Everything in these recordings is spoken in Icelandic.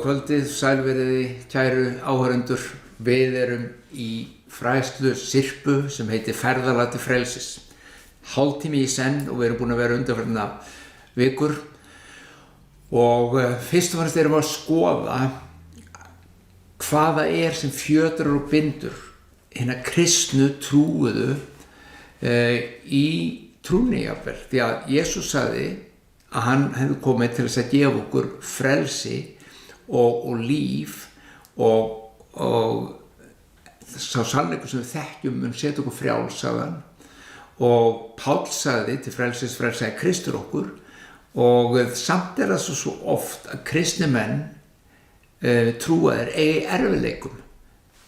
kvöldið, sælveriði, kæru áhörendur. Við erum í fræðslu sirpu sem heitir Ferðalag til frelsis. Hálftími í senn og við erum búin að vera undanfarna vikur. Og fyrst og fremst erum við að skoða hvað það sem fjötrar og bindur hina kristnu trúuðu í trúnni jafnvel. Því að Jesús sagði að hann hefði komið til þess að gefa okkur frelsi og líf og sá sannleikur sem við þekkjum mun setja okkur frjáls, sagði hann. Og Páll sagði til frelsis frelsaði Kristur okkur, og samt það svo oft að kristni menn trúaðir eigi erfiðleikum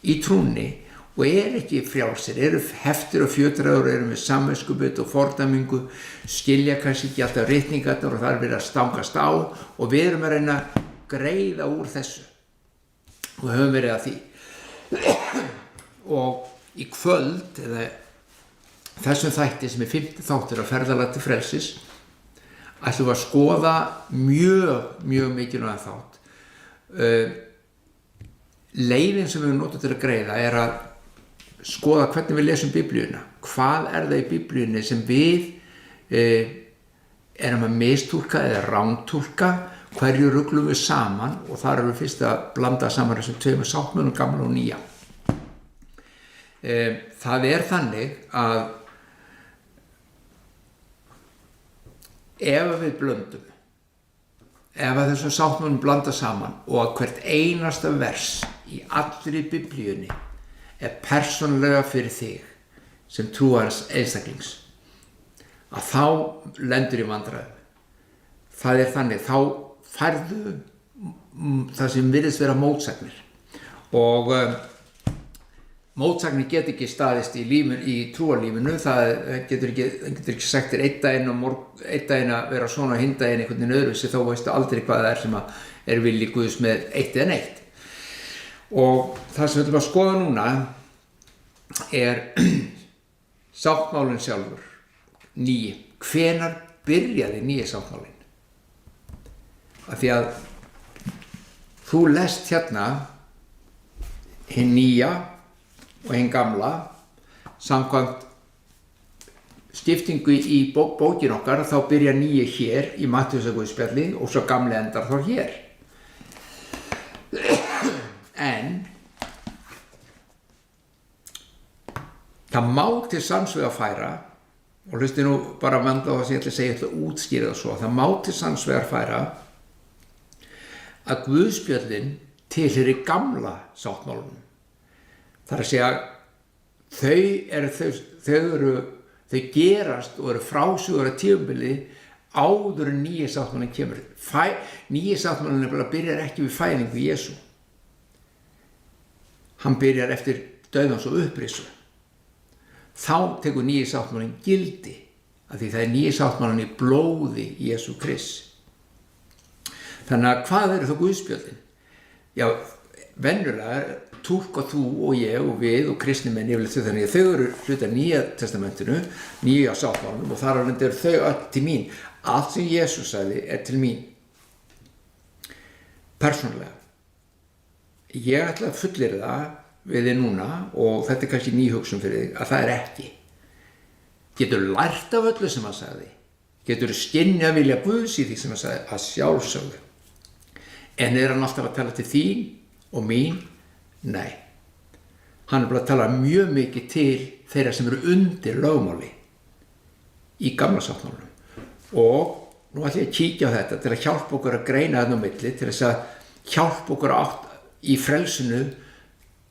í trúnni og ekki frjálsir, eru heftir og fjötraður, eru með samviskubit og fordæmingu, skilja kannski ekki alltaf ritningarnar og það verið að stangast á, og við erum að reyna að greiða úr þessu og höfum verið að því. Og í kvöld, eða þessum þætti sem 5. þáttur af Ferðalag til frelsis, ætlum við að skoða mjög mikilvægan þátt. Leiðin sem við notum til að greiða að skoða hvernig við lesum Biblíuna. Hvað það í Biblíunni sem við erum að mistúlka eða rántúlka, hverju ruglum við saman, og þar erum við fyrst að blanda saman þessum tveimur sáttmálum, gamla og nýja. Það þannig að ef við blöndum, ef að þessum sáttmálum blanda saman og að hvert einasta vers í allri Biblíunni persónulega fyrir þig sem trúarins einstaklings, að þá lendur í vandræðum. Það þannig, þá færðu það sem virðist vera mótsagnir, og mótsagnir get ekki staðist í trúarlífinu. Það getur ekki sagt þér einn daginn að vera svona og hinn daginn einhvern veginn öðruvísi, þá veistu aldrei hvað það sem vilji Guðs með eitt eða neitt. Og það sem við ætlum að skoða núna sáttmálinn sjálfur, nýji. Hvenær byrjaði nýji sáttmálinn? Af því að þú lest hérna hinn nýja og hinn gamla samkvæmt skiptingu í bókin okkar. Þá byrja nýji hér í Mattheusarguðspjalli og svo gamli endar þá hér. En það má til sanns vegar færa, og hlusti nú bara vandla á það sem ég ætla að segja, ég ætla að útskýra það svo, það má til sanns vegar færa að Guðspjöllin tilheyrir gamla sáttmálunum. Það að segja, þau gerast og eru frásögur að tímabili áður en nýji sáttmálinn kemur. Nýji sáttmálinn byrjar ekki við fæðingu Jesú. Hann byrjar eftir dauðans og upprisu. Þá tekur nýji sáttmálinn gildi, af því það nýji sáttmálinn í blóði Jesú Krists. Þannig að hvað eru þá Guðspjöllin? Já, venjulega túlka þú og ég og við og kristni menn yfirleitt þannig að þau eru hluti af Nýja testamentinu, nýja sáttmálunum, og þar alveg eru þau öll til mín. Allt sem Jesús sagði til mín. Persónulega. Ég ætla að fullyrða það við þig núna, og þetta kannski ný hugsun fyrir þig, að það ekki. Getur lært af öllu sem hann sagði. Getur skynjað vilja Guðs í því sem hann sagði, að sjálfsögðu. En hann alltaf að tala til þín og mín? Nei. Hann bara að tala mjög mikið til þeirra sem eru undir lögmáli í gamla sáttmálunum. Og nú ætla ég að kíkja á þetta til að hjálpa okkur að greina þarna á milli, til þess að hjálpa okkur átt í frelsinu,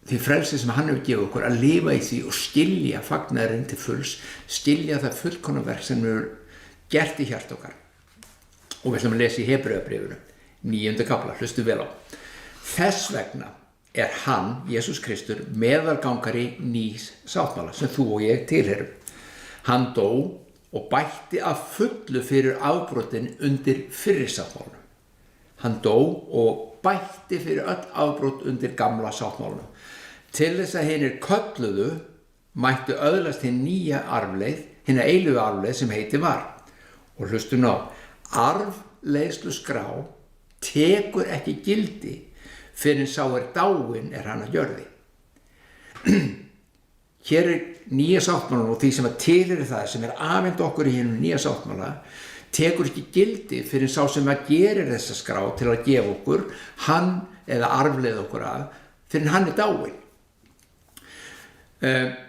því frelsi sem hann hefur gefið okkur, að lifa í því og skilja fagnaðurinn til fulls, skilja það fullkomna verk sem við höfum gert í hjarta okkar. Og við ætlum að lesa í Hebreabréfinu, 9. kafla, hlustu vel á. Þess vegna hann, Jesús Kristur, meðalgangari nýs sáttmála sem þú og ég tilheyrum. Hann dó og bætti að fullu fyrir afbrotin undir fyrri sáttmálanum. Hann dó og bætti fyrir öll afbrot undir gamla sáttmálanum. Til þess að hinir kölluðu mættu öðlast hinn nýja arfleið, hina eilífu arfleið sem heiti var. Og hlustu ná, arfleiðslu skrá tekur ekki gildi fyrir en sá dáinn hann að jörði. Hér nýja sáttmálan og því sem tilheyrir það sem afhent okkur í hinum nýja sáttmála tekur ekki gildi fyrir en sá sem gerir þessa skrá til að gefa okkur hann eða arfleið okkur fyrir en hann dáinn.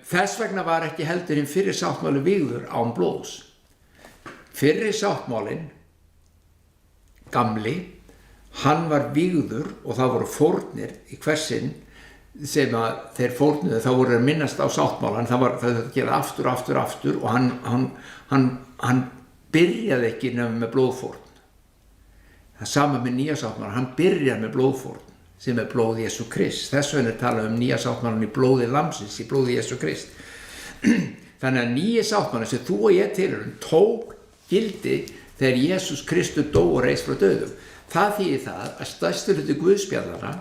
Þess vegna var ekki heldur hinn fyrri sáttmáli vígður án blóðs. Fyrri sáttmálinn, gamli, hann var vígður og það voru fórnir í hvers sinn sem þeir fórnuðu, þá voru að minnast á sáttmálan, það að gera aftur og hann byrjaði ekki nema með blóðfórn. Það sama með nýja sáttmálan, hann byrjaði með blóðfórn sem blóð Jesú Krist. Þess vegna talað nýja sáttmálan í blóði lamsins, í blóði Jesú Krist. Þannig að nýja sáttmálan sem þú og ég tilheyrum tók gildi þegar Jesús Kristur dó og reis frá dauðum. Það þýðir það að stærsti hluti Guðspjallanna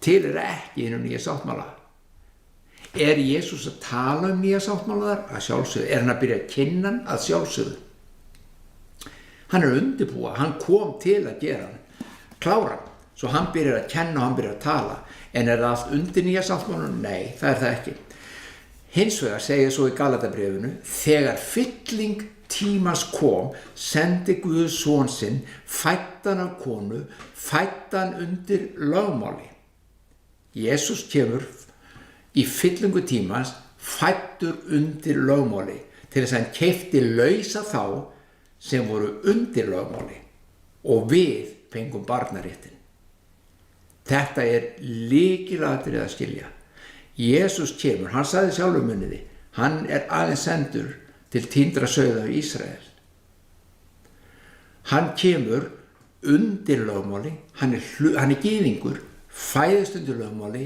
tilheyrir ekki hinum nýja sáttmála. Jesús að tala nýja sáttmála þar? Að sjálfsögðu. Hann að byrja að kynna hann? Að sjálfsögðu. Hann undirbúa, hann kom til að gera hann, klára hann, svo hann byrjar að kenna og hann byrjar að tala. En það allt undir nýja sáttmálanum? Nei, það það ekki. Hins vegar segir svo í Galatabréfinu, þegar fylling tímans kom, sendi Guð son sinn, fæddan af konu, fæddan undir lögmáli. Jesús kemur í fyllingu tímans, fæddur undir lögmáli, til þess að hann keypti lausa þá sem voru undir lögmáli og við fengum barnaréttin. Þetta lykilatriði að skilja. Jesús kemur, hann sagði sjálfur munniði, hann aðeins sendur til týndra sauða í Ísrael. Hann kemur undir lögmáli, hann gyðingur, fæðist undir lögmáli,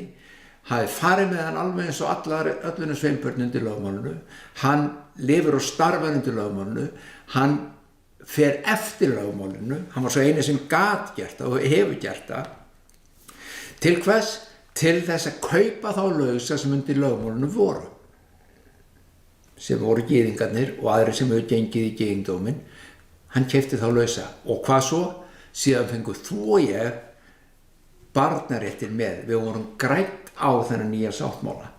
hafi farið með hann alveg eins og öllunum sveinbörn undir lögmálinu, hann lifir og starfar undir lögmálinu, hann fer eftir lögmálinu, hann var svo eini sem gat gert það og hefur gert það. Til hvers? Til þess að kaupa þá lausa sem undir lögmálinu voru, sem voru gyðingarnir og aðrir sem hefur gengið í gyðingdóminn. Hann keypti þá lausa og hvað svo? Síðan fengu þú og ég barnaréttin með, við vorum grædd á þennan nýja sáttmála.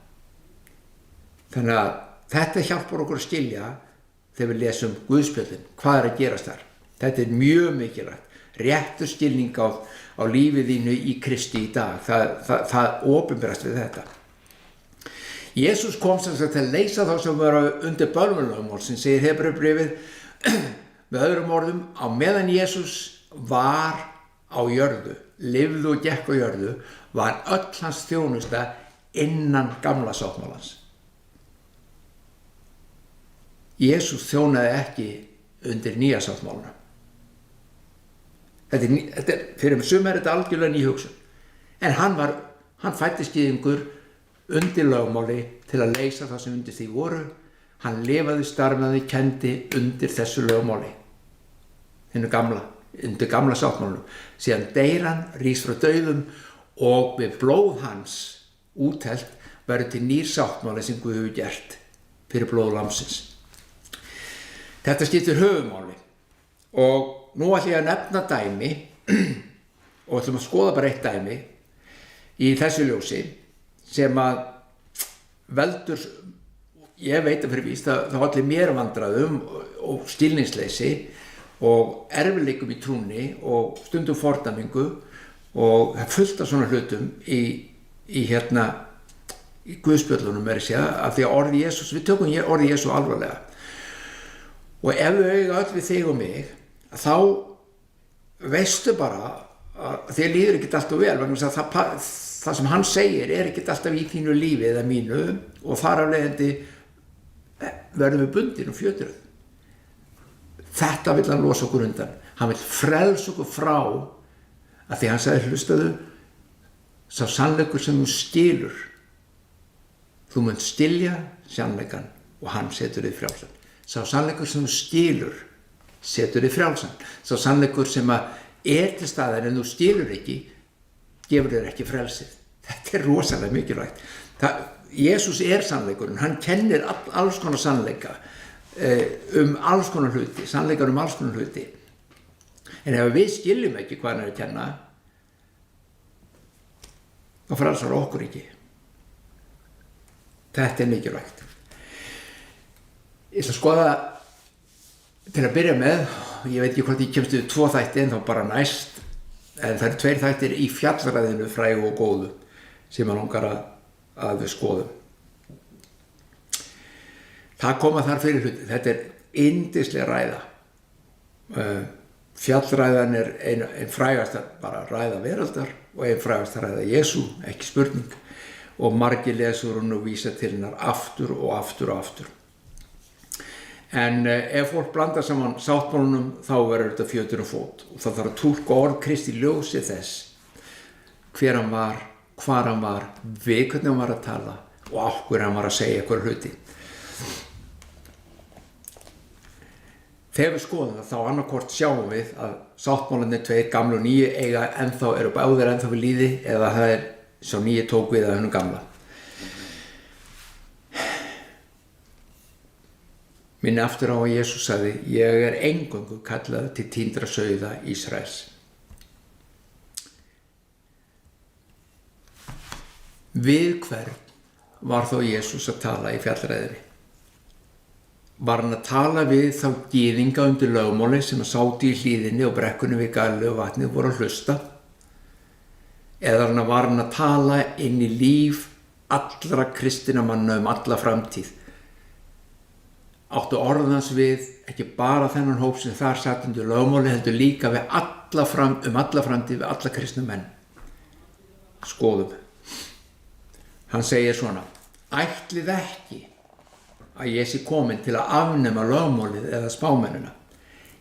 Þannig að þetta hjálpar okkur að skilja þegar við lesum Guðspjöllin, hvað að gerast þar. Þetta mjög mikilvægt, réttur skilning á lífið þínu í Kristi í dag, það opinberast við þetta. Jesús kom sem sagt til að leysa þá sem voru undir bölvunarlögmál, sem segir Hebreubréfið með öðrum orðum, á meðan Jesús var á jörðu, lifði og gekk á jörðu, var öll hans þjónusta innan gamla sáttmálans. Jesús þjónaði ekki undir nýja sáttmálana. Fyrir sumar þetta algjörlega ný hugsun. En hann fæddist gyðingur undir lögmáli til að leysa það sem undir því voru. Hann lifaði, starfaði, kenndi undir þessu lögmáli. Undir gamla sáttmálunum. Síðan deyr hann, rís frá dauðum og við blóð hans útelt verður til nýr sáttmáli sem Guð hefur gert fyrir blóð lamsins. Þetta skiptir höfuðmáli og nú ætlum ég að nefna dæmi og ætlum að skoða bara eitt dæmi í þessu ljósi sem að veldur, ég veit að fyrir víst að það allir mér vandræðum og skilningsleysi og erfiðleikum í trúnni og stundum fordæmingu og fullt af svona hlutum í Guðspjöllunum af því að orði Jesús, við tökum orði Jesú alvarlega. Og ef við eiga öll við þig og mig, þá veistu bara að þér líður ekkert alltaf vel, vegna þess að það sem hann segir ekkert alltaf í þínu lífi eða mínu og þar af leiðandi verðum við bundin og fjötruð. Þetta vill hann losa okkur undan. Hann vill frelsa okkur frá að því hann sagði hlustaðu, sá sannleikur sem þú skilur, þú munt skilja sannleikan og hann setur þig frjálsan. Sá sannleikur sem þú skilur setur þig frjálsan. Sá sannleikur sem til staðar en þú skilur ekki, gefur þér ekki frelsið. Þetta rosalega mikilvægt. Jesús sannleikurinn, hann kennir alls konar sannleika alls konar hluti, sannleikar alls konar hluti. En ef við skiljum ekki hvað hann að kenna, þá frelsar okkur ekki. Þetta mikilvægt. Ég ætla að skoða til að byrja með, ég veit ekki hvort ég kemst við 2 þætti en þá bara næst, en það eru 2 þættir í fjallræðinu frægu og góðu sem maður langar að við skoðum. Það koma þar fyrir hluti. Þetta yndisleg ræða. Fjallræðan ein frægasta bara ræða veraldar og ein frægasta ræða Jesú, ekki spurning, og margir lesur hún og vísa til hennar aftur og aftur og aftur. En ef fólk blandar saman sáttmálunum þá verður þetta fjötur og fót og það þarf að túlka orð Kristi ljósi þess hver hann var, hvar hann var, við hvernig hann var að tala og af hverju hann var að segja eitthvað hluti. Þegar við skoðum það, þá annarkvort sjáum við að sáttmálarnir 2, gamlu og nýju, eru báðir ennþá við líði eða það sá nýju tók við að hennum gamla. Minni aftur á að Jesús sagði, ég eingöngu kallaður til týndra sauða Ísraels. Við hvern var þó Jesús að tala í fjallræðinni? Var hann að tala við þá gyðinga undir lögmáli sem að sátu í hlíðinni og brekkunni við Galileu og vatnið voru að hlusta? Eða var hann að tala inn í líf allra kristinna manna alla framtíð? Áttu orðans við ekki bara þennan hóp sem þar satt undir lögmáli, heldur líka við alla framtíð, við alla kristna menn. Skoðum. Hann segir svona, ætlið ekki að ég sé komin til að afnema lögmálið eða spámennina.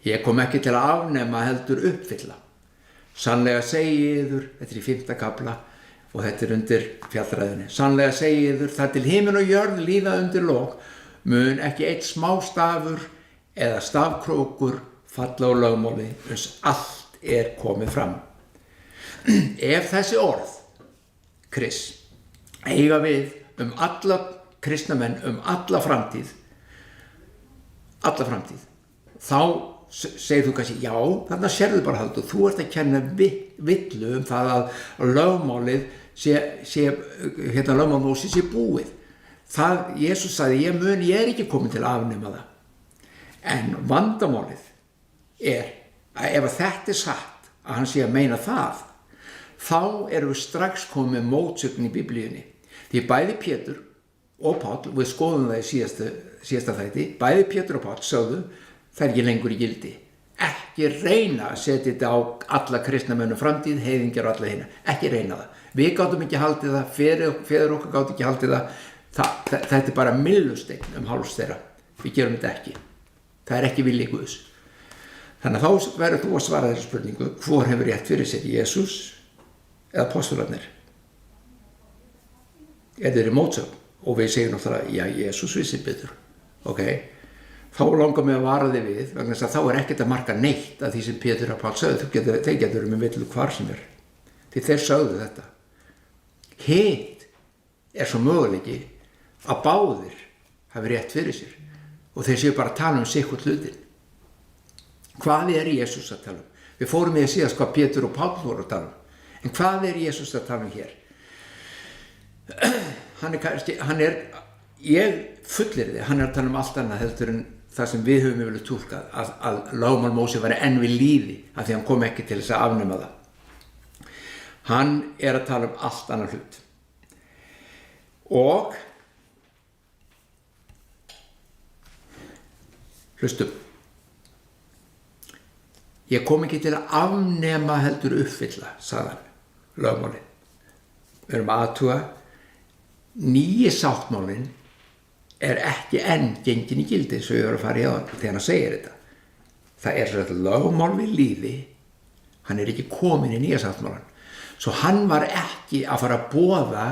Ég kom ekki til að afnema heldur uppfylla. Sannlega segi yður, þetta í 5. kafla og þetta undir fjallræðinni. Sannlega segi yður, það til himinn og jörð líða undir lok, mun ekki eitt smástafur eða stafkrókur falla á lögmáli uns allt komið fram. Ef þessi orð, eiga við alla kristna menn alla framtíð, þá segir þú kannski, já, þarna sérðu bara Halldór, þú ert að kenna villu það að lögmálið lögmál Mósesar sé búið. Það, Jesús sagði, ég ekki komin til að afnema það. En vandamálið að ef þetta satt, að hann sé að meina það, þá erum við strax komið með mótsögn í Biblíunni. Því bæði Pétur og Páll, við skoðum það í síðasta þætti, bæði Pétur og Páll sögðu, það ekki lengur í gildi. Ekki reyna að setja þetta á alla kristna menn og framtíð, heiðingjar og alla hina. Ekki reyna það. Við gátum ekki haldið það, feður okkar gátu ekki haldið það. Þetta bara myllusteinn háls þeirra. Við gerum þetta ekki. Það ekki vilji Guðs. Þannig að þá verður þú að svara þessa spurningu, hvor hefur rétt fyrir sér, Jesús eða apóstolarnir? Þetta í mótsögn og við segjum náttúrulega, já, Jesús vissi betur. Þá langar mig að vara þig við, vegna þess að þá ekkert að marka neitt af því sem Pétur og Páll sögðu. Þeir getur með villu hvar sem Því þeir sögðu þetta. Hitt svo möguleiki að báðir hafi rétt fyrir sér og þeir séu bara að tala sitt hlutin. Hvað Jesús að tala um? Við fórum í að síðast hvað Pétur og Páll voru að tala um. En hvað Jesús að tala um hér? Ég fullyrði, hann að tala um allt annað heldur en það sem við höfum yfirlega túlkað að lögmál Móse væri enn við líði af því hann kom ekki til þess að afnema það. Hann að tala um allt annað hlut. Og hlustum, ég kom ekki til að afnema heldur uppfylla, sagði hann, lögmálið. Við erum að athuga, nýji sáttmálinn ekki enn gengin í gildi eins og ég að fara í áðan þegar hann segir þetta. Það þetta lögmál við líði, hann ekki komin í nýja sáttmálann. Svo hann var ekki að fara að boða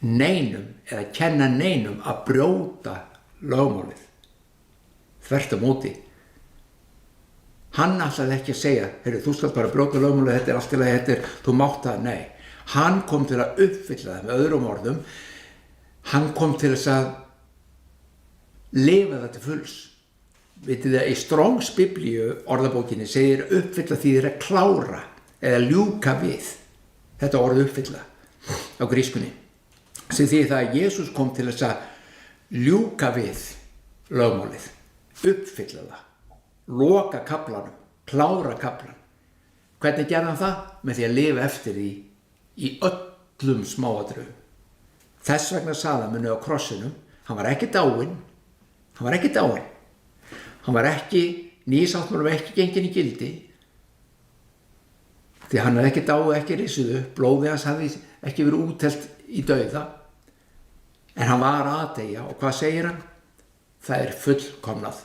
neinum eða kenna neinum að brjóta lögmálið. Þvert á móti. Hann ætlaði ekki að segja, þú skalt bara brjóta lögmálið, þetta allt í lagi, þú mátt það, nei. Hann kom til að uppfylla það með öðrum orðum. Hann kom til þess að lifa það til fulls. Vitið það, í Strongs Biblíu orðabókinni segir uppfylla þýðir að klára eða ljúka við. Þetta orð uppfylla. á grískunni, sem því það að Jesús kom til þess að ljúka við lögmálið, uppfylla það, loka kaflanum, klára kaflan. Hvernig gerði hann það? Með því að lifa eftir því í öllum smáatriðum. Þess vegna sagði hann á krossinum, hann var ekki dáinn, hann var ekki nýsáttmálum, ekki genginn í gildi, því hann hafði ekki dáið, ekki risið upp, blóðið hans hafði ekki verið úttelt í dauða, en hann var að deyja. Og hvað segir hann? Það er fullkomnað.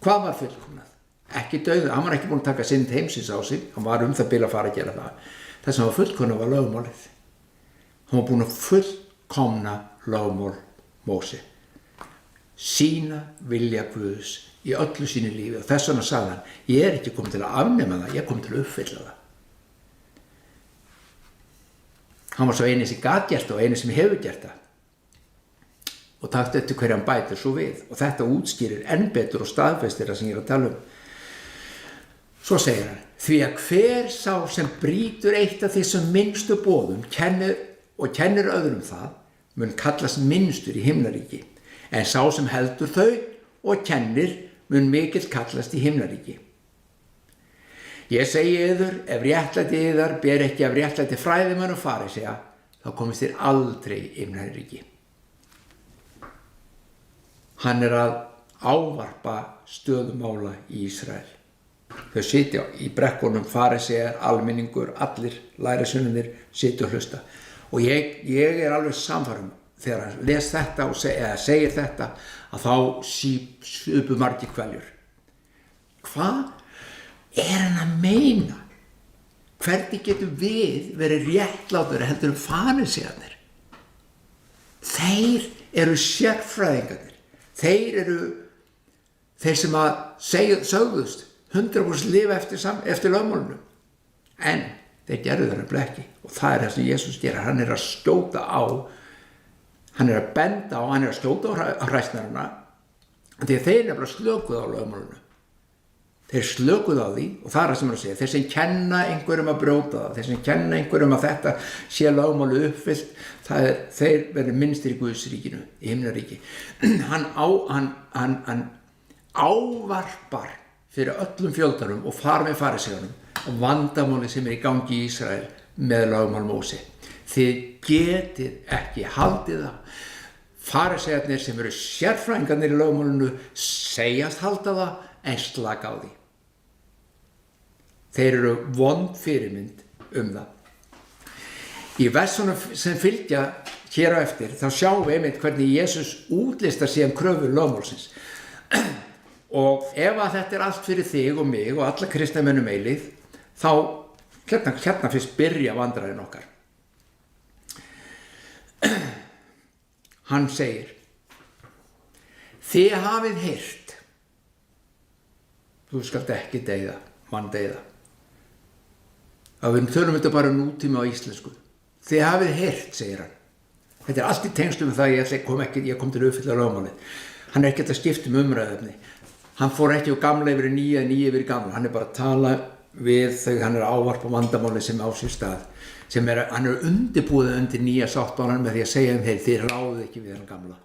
Hvað var fullkomnað? Ekki dauða, hann var ekki búinn að taka synd heimsins á sig, hann var það bil að fara að gera það. Það sem var fullkomnað var lögmálið. Hann var búinn að fullkomna lögmál Móse, sína vilja Guðs í öllu sínu lífi, og þess vegna sagði hann, ég er ekki kominn til að afnema það, ég er kominn til að uppfylla það. Hann var svo eini sem gat gert það og eini sem hefur gert það, og takt eftir hverju hann bætir svo við, og þetta útskýrir enn betur og staðfestir það sem ég er að tala um. Svo segir hann, því að hver sá sem brýtur eitt af þessum minnstu boðum kennir öðrum það, mun kallast minnstur í himnaríki, en sá sem heldur þau og kennir mun mikill kallast í himnaríki. Ég segi yður, ef réttlæti yðar ber ekki af réttlæti fræðimönnum farisea, þá komist þér aldrei í himnaríki. Hann er að ávarpa stöðumála í Ísrael. Þau sitja í brekkunum, farisear, almenningur, allir lærisveinarnir sitja og hlusta. Og ég er alveg sannfærður þegar hann les þetta og segir þetta, að þá supu margir kveljur. Hvað er hann að meina? Hvernig getum við verið réttlátur heldur farisearnir? Þeir eru sérfræðingarnir. Þeir sem að sögðust 100% lifa eftir lögmálinu. En þeir gerðu það nefnilega ekki. Og það er það sem Jesús gerir. Hann er að skjóta á, hann er að benda á, hann er að skjóta á hræsnarana, því að þeir nefnilega slökuðu á lögmálinu. Þeir slökuðu á því, og það er það sem hann segir, þeir sem kenna einhverjum að brjóta það, þeir sem kenna einhverjum að þetta sé lögmáli uppfyllt, þeir verður minnstir í Guðsríkinu, í himnaríki. Hann ávarpar fyrir öllum fjöldanum og far með fariseunum vandamáli sem er í gangi í Ísrael með lögmál Móse. Þið getið ekki haldið það. Farisearnir sem eru sérfræðingarnir í lögmálinu segjast halda það en slaka á því. Þeir eru vond fyrirmynd það. Í versunum sem fylgja hér á eftir þá sjáum við einmitt hvernig Jesús útlistar síðan kröfur lögmálsins. Og ef að þetta er allt fyrir þig og mig og alla kristna mönnum eilíð, þá hérna fyrst byrja vandræðin okkar. Hann segir, þið hafið heyrt, þú skalt ekki deyða, mann deyða. Við tölum þetta bara nútíma á íslensku. Þið hafið heyrt, segir hann. Þetta er allt í tengslum með það ég kom til að uppfylla lögmálið. Hann er ekki að skipta umræðuefni. Hann fór ekki á gamla yfir nýja yfir gamla. Hann er bara að tala við þau, hann er að ávarpa vandamáli sem á sér stað. Hann er undirbúið undir nýja sáttmálann með því að segja þið ráðið ekki við hann gamla.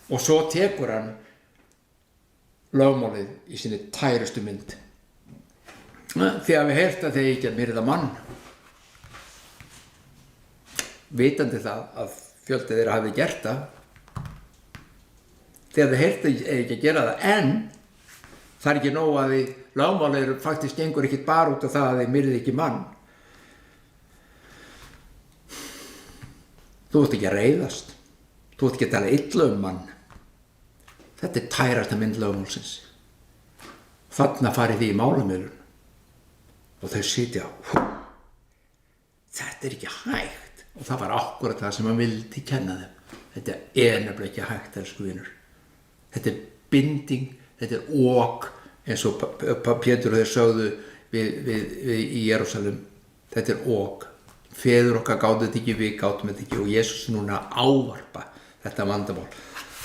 Og svo tekur hann lögmálið í sinni tærustu mynd. Þið hafið heyrt að þið ekki að myrða mann. Vitandi það að fjöldi þeirra hafið gert það. Þið hafið heyrt að ekki að gera það, en það er ekki nóg að lögmálið faktisk gengur ekki bara út af það að þið myrðið ekki mann. Þú ert ekki að reiðast. Þú ert ekki að tala illa mann. Þetta er tærasta mynd lögmálsins. Þarna farið þið í málamiðlun. Og þau sitja, þetta er ekki hægt. Og það var akkúrat það sem hann vildi kenna þeim. Þetta er nefnilega ekki hægt, elsku vinur. Þetta er binding, þetta er ok, eins og Pétur og þeir sögðu í Jerúsalem. Þetta er ok. Feður okkar gátu þetta ekki, við gátum þetta ekki, og Jesús núna ávarpa þetta vandamál.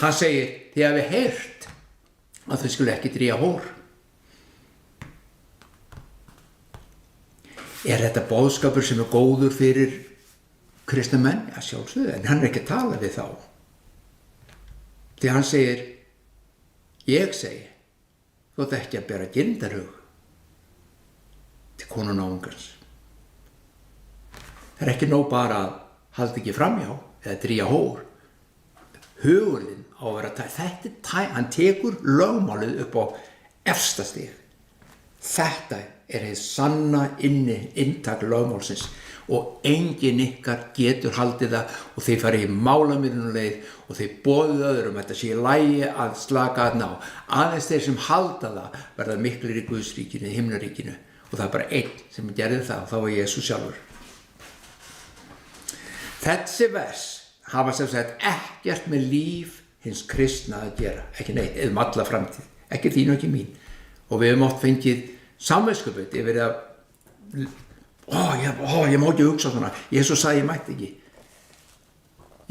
Hann segir, þið hafið heyrt að þau skulu ekki drífa hór. Er þetta boðskapur sem er góður fyrir kristna menn, ja sjálfsögðu, en hann ekki að tala við þá. Því hann segir, ég segi, þú átt ekki að bera girndarhug til konu náungans. Það ekki nóg bara að halda ekki framhjá eða drýja hór. Hugurinn á að vera hann tekur lögmálið upp á efsta stig. Þetta hið sanna inntak lögmálsins og enginn ykkar getur haldið það og þeir fara í málamiðlunarleið og þeir boðuðu öðrum þetta sé í lagi að slaka þarna á. Aðeins þeir sem halda það verða miklir í Guðsríkinu, himnaríkinu og það bara einn sem gerði það og það var Jesús sjálfur. Þessi vers hafa sem sagt ekkert með líf hins kristna að gera, ekki neitt, eða alla framtíð, ekki þín og ekki mín. Og við höfum oft fengið samviskubit yfir að ég má ekki hugsa svona, Jesús sagði ég mætti ekki.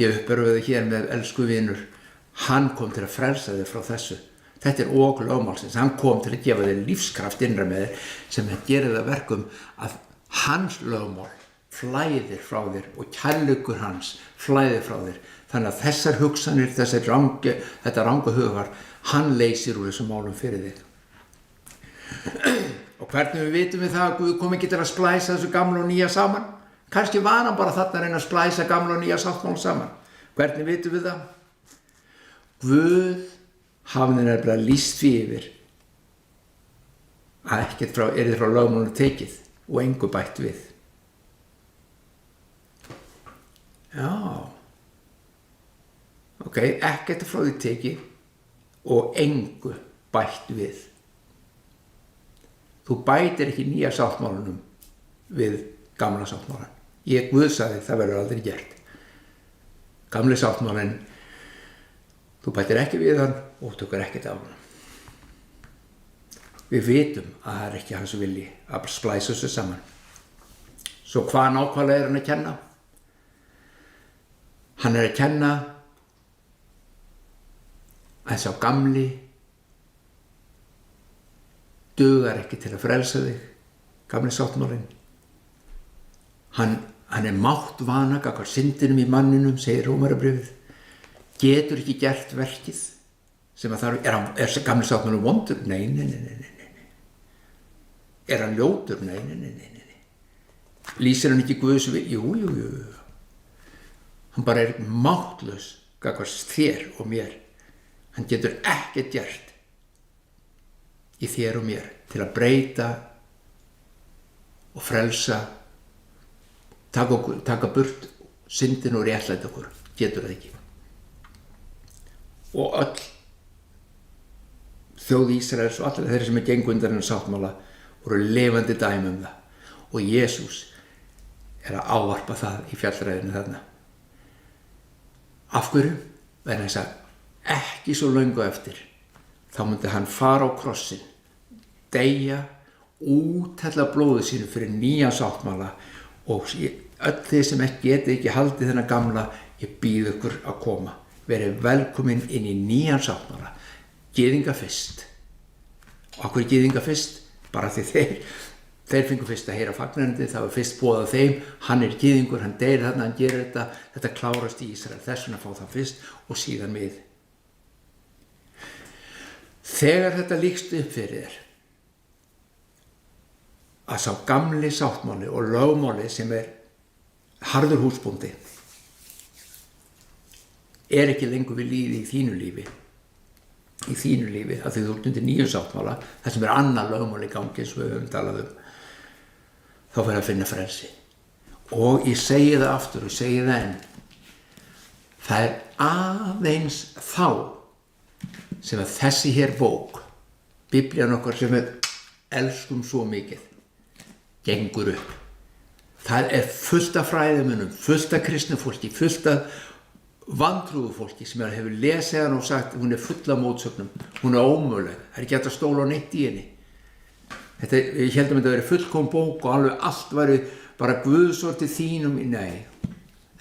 Ég uppörfuði hér með elsku vinur, hann kom til að frelsa þig frá þessu. Þetta ok lögmálsins, hann kom til að gefa þér lífskraft innra með þér sem gerir það verkum að hans lögmál flæðir frá þér og kærleikur hans flæðir frá þér. Þannig að þessar hugsanir, þetta ranga hugafar, hann leysir úr þessum málum fyrir þig. Og hvernig við vitum við það að Guð kom ekki til að splæsa þessu gamla og nýja saman? Kannski var hann bara þarna að reyna að splæsa gamla og nýja sáttmál saman. Hvernig vitum við það? Guð hafði nefnilega lýst því yfir að ekkert frá lögmálinu tekið og engu bætt við. Já, ok, ekkert frá því tekið og engu bætt við. Þú bætir ekki nýja sáttmálanum við gamla sáttmálan. Guð sagði það verður aldrei gert. Gamli sáttmálinn, þú bætir ekki við hann og tökur ekkert af hann. Við vitum að það ekki hans vilji að splæsa þessu saman. Svo hvað nákvæmlega hann að kenna? Hann að kenna að sá gamli dugar ekki til að frelsa þig, gamli sáttmálinn. Hann máttvana gagnvart syndinum í manninum, segir Rómarbréfið. Getur ekki gert verkið sem að þarf, er gamli sáttmálinn vondur? Nei. Er hann ljótur? Nei. Lýsir hann ekki Guðs vilja? Jú. Hann bara er máttlaus gagnvart þér og mér. Hann getur ekkert gert í þér og mér til að breyta og frelsa, taka burt syndin og réttlæta okkur. Getur það ekki. Og öll þjóð Ísraels og allir þeir sem gengu undan þennan sáttmála voru lifandi dæmi það. Og Jesús að ávarpa það í fjallræðinu þarna. Af hverju? Vegna þess að ekki svo löngu eftir þá myndi hann fara á krossin, deyja, úthella blóðu sínu fyrir nýja sáttmála og öll þið sem geti ekki haldið þennan gamla, ég býð ykkur að koma. Verið velkomin inn í nýjan sáttmála. Gyðinga fyrst. Og af hverju gyðinga fyrst? Bara því þeir fengu fyrst að heyra fagnandi, það var fyrst boðað þeim, hann er gyðingur, hann deyr þarna, hann gerir þetta klárast í Ísrael, þess vegna fá það fyrst og síðan við. Þegar þetta líkst upp fyrir þér, að sá gamli sáttmáli og lögmáli sem er harður húsbóndi, er ekki lengur við líði í þínu lífi, að því þú ert undir nýjum sáttmála, það sem er annað lögmál í gangi eins og við höfum talað þá fyrir að finna frelsi. Og ég segi það aftur og segi það enn, það er aðeins þá sem að þessi hér bók, Biblían okkar sem við elskum svo mikið, gengur upp. Það er fullt af fræðimönnum, fullt af kristnu fólki, fullt af vantrúðu fólki sem hefur lesið hann og sagt hún er full af mótsögnum, hún er ómöguleg, það er ekki hægt að stóla á neitt í henni. Ég held að þetta væri fullkomin bók og alveg allt væri bara Guðsortið þínum, nei.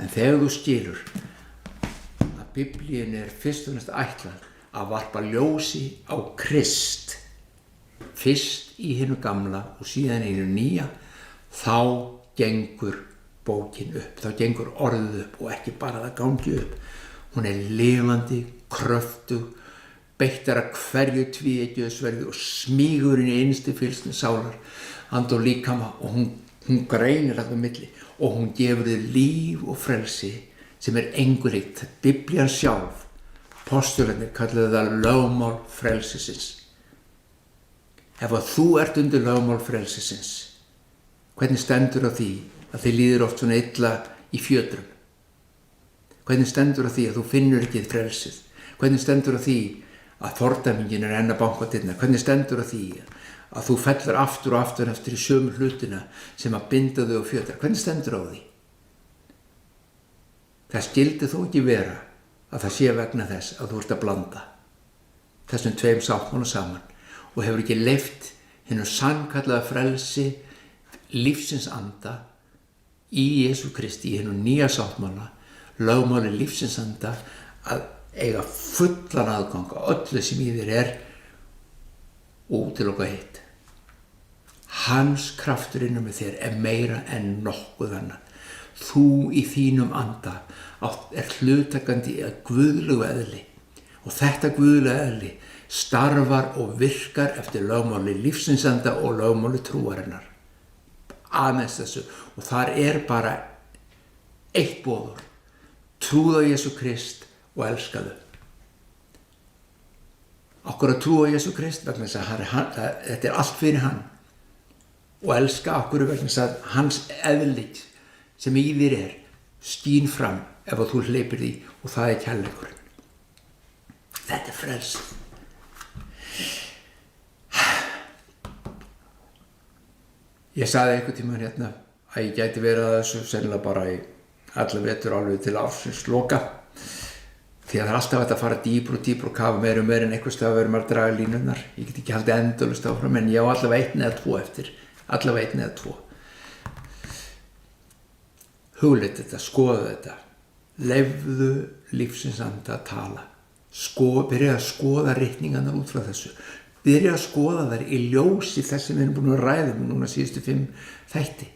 En þegar þú skilur að Biblíin er fyrst og næst ætlað að varpa ljósi á Krist, fyrst í hinu gamla og síðan í hinu nýja, þá gengur bókin upp, þá gengur orðið upp og ekki bara það gangi upp. Hún lifandi, kröftug, beittar að hverju tvíeggjuðu og smýgurinn í innstu fylgsni sálar, and og líkama, og hún greinir þarna á milli og hún gefur þér líf og frelsi sem engu líkt. Biblían sjálf, postularnir kalluðu það lögmál frelsisins. Ef að þú ert undir lögmál frelsisins, hvernig stendur á því að þið líður oft svona illa í fjötrum? Hvernig stendur á því að þú finnur ekki frelsið? Hvernig stendur á því að fordæmingin enn að banka á dyrnar? Hvernig stendur á því að þú fellur aftur og aftur eftir í sömu hlutina sem að binda þau á fjötra? Hvernig stendur á því? Það skyldi þó ekki vera að það sé vegna þess að þú ert að blanda þessum tveim sáttmála saman og hefur ekki leyft hinu sannkallaða frelsi lífsins anda í Jesú Kristi, í hinu nýja sáttmála, lögmáli lífsins anda, að eiga fullan aðgang á öllu sem í þér og útiloka hitt. Hans kraftur innan með þér meira en nokkuð annað. Þú í þínum anda hlutakandi að guðlegu eðli, og þetta guðlega eðli starfar og virkar eftir lögmáli lífsins anda og lögmáli trúarinnar. Aðeins þessu, og þar bara eitt boður: trúðu á Jesú Krist og elskaðu. Okkur að trúa á Jesú Krist vegna þess að þetta allt fyrir hann, og elska okkur vegna þess að hans eðli sem í þér skín fram ef að þú hleypir því, og það kærleikurinn. Þetta frelsið. Ég sagði einhvern tímann hérna að ég gæti verið að þessu sennilega bara í alla vetur alveg til ársins loka, því að það alltaf hægt að fara dýpr og kafa meira og meira en einhvers stað að vera maður að draga línurnar. Ég get ekki haldið endalaust áfram, en ég á allavega 1 eða 2 eftir, allavega 1 eða 2. Hugleita þetta, skoða þetta, leyfðu lífsins anda að tala, byrja að skoða ritningarnar út frá þessu, byrja að skoða þær í ljósi þess sem við erum búin að ræða núna síðustu 5 þætti,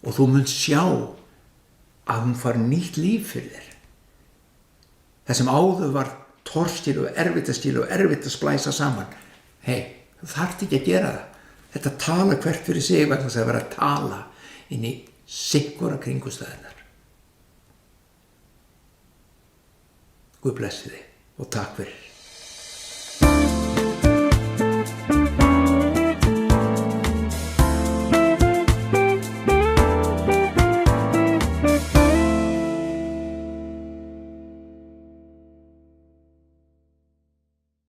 og þú munt sjá að hún fær nýtt líf fyrir þér. Það sem áður var torskil og erfitt að splæsa saman, þú þarft ekki að gera það. Þetta tala hvert fyrir sig vegna þess að vera að tala inn í sikkvara kringumstæðurnar. Guð blessi þig og takk fyrir.